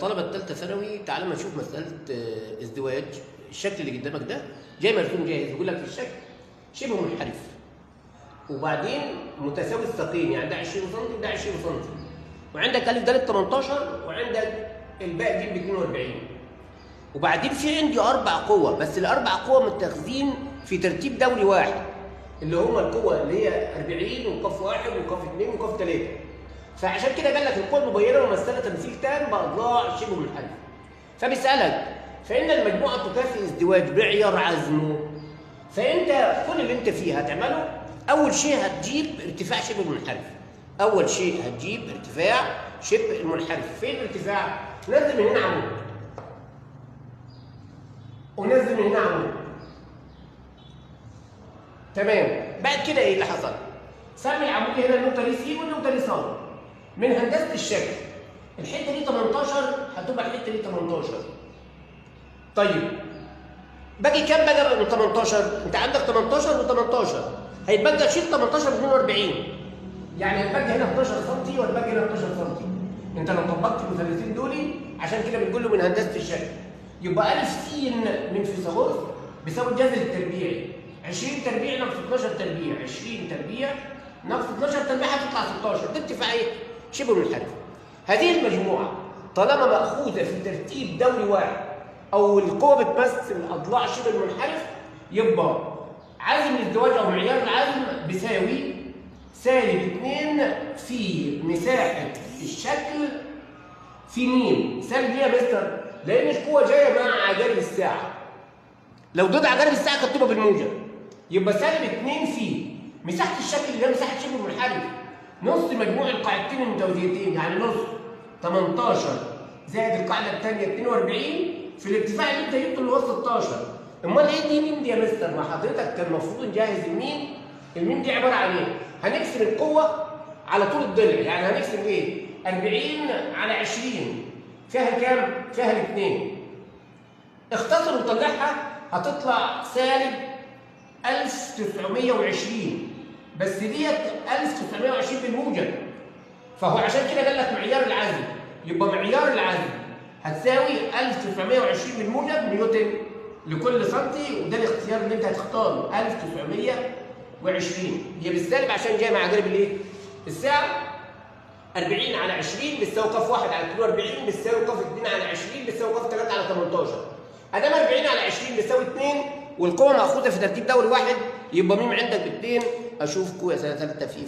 طلبة الثالثة ثانوي، تعالى ما نشوف مسألة ازدواج. الشكل اللي قدامك ده جاي مرسوم جاهز، بيقول لك في الشكل شبه منحرف وبعدين متساوي الساقين، يعني ده 20 سم وده 20 سم، وعندك ألف دالة 18 وعندك الباقي دي ب 42، وبعدين في عندي 4 قوى، بس الأربع قوى متاخذين في ترتيب دوري واحد اللي هم القوة اللي هي 40 وقف 1 وقف 2 وقف 3. فعشان كده قال لك القوة المبينة ممثلة تمثيل تام بأضلاع شبه منحرف. فبيسألك فإن المجموعة تكافئ ازدواج بعيار عزمه، فأنت كل اللي أنت فيه هتعمله أول شيء هتجيب ارتفاع شبه المنحرف. أول شيء هتجيب ارتفاع شبه المنحرف. فين الارتفاع؟ نزل من هنا عمود ونزل من هنا عمود. تمام. بعد كده إيه اللي حصل؟ سمي العمود هنا النقطة دي سي والنقطة دي صاد. من هندسة الشكل الحتة دي 18 هتبقى الحتة دي 18. طيب باقي كام بقى من 18؟ أنت عندك 18 و18 هيتبقى شيل 18 ب 42، يعني هيتبقى هنا 11 سم وهيتبقى هنا 11 سم. أنت لو طبقت المثلثين دول عشان كده بنقول له من هندسة الشكل يبقى ألف س من فيثاغورس بيساوي الجذر التربيعي 20 تربيع ناقص 12 تربيع، 20 تربيع ناقص 12 تربيع هتطلع 16. ده ارتفاع ايه؟ شبه منحرف. هذه المجموعة طالما مأخوذة في ترتيب دوري واحد أو القوة بتمثل أضلاع شبه المنحرف، يبقى عزم الازدواج أو معيار العزم بيساوي -2 في مساحة الشكل في م. سالب ليه يا مستر؟ لأن القوة جاية مع عجائب الساعة. لو ضد عجائب الساعة كانت تبقى بالموجب. يبقى -2 في مساحة الشكل اللي هي مساحة شبه منحرف نص مجموع القاعدتين المتوازيتين، يعني نص 18 زائد القاعدة الثانية 42 في الارتفاع اللي انت جبته اللي هو 16. امال ايه دي ميم دي يا مستر؟ ما حضرتك كان المفروض نجهز الميم. الميم دي عبارة عن ايه؟ هنقسم القوة على طول الضلع، يعني هنقسم ايه؟ 40 على 20 فيها كام؟ فيها الاثنين. اختصر وطلعها هتطلع سالب 1920، بس ديت 1920 بالموجب. فهو عشان كده قال لك معيار العزم. يبقى معيار العزم هتساوي 1920 بالموجب نيوتن لكل سنتي، وده الاختيار اللي انت هتختاره 1920. هي بالسالب عشان جايه مع عجائب الايه؟ الساعه. 40 على 20 بتساوي ق 1 على 42 بتساوي ق 2 على 20 بتساوي ق 3 على 18. ادام 40 على 20 بتساوي 2 والقوة مأخوذة في ترتيب دوري واحد، يبقى ميم عندك ب2. أشوفكم يا سنة ثالثة في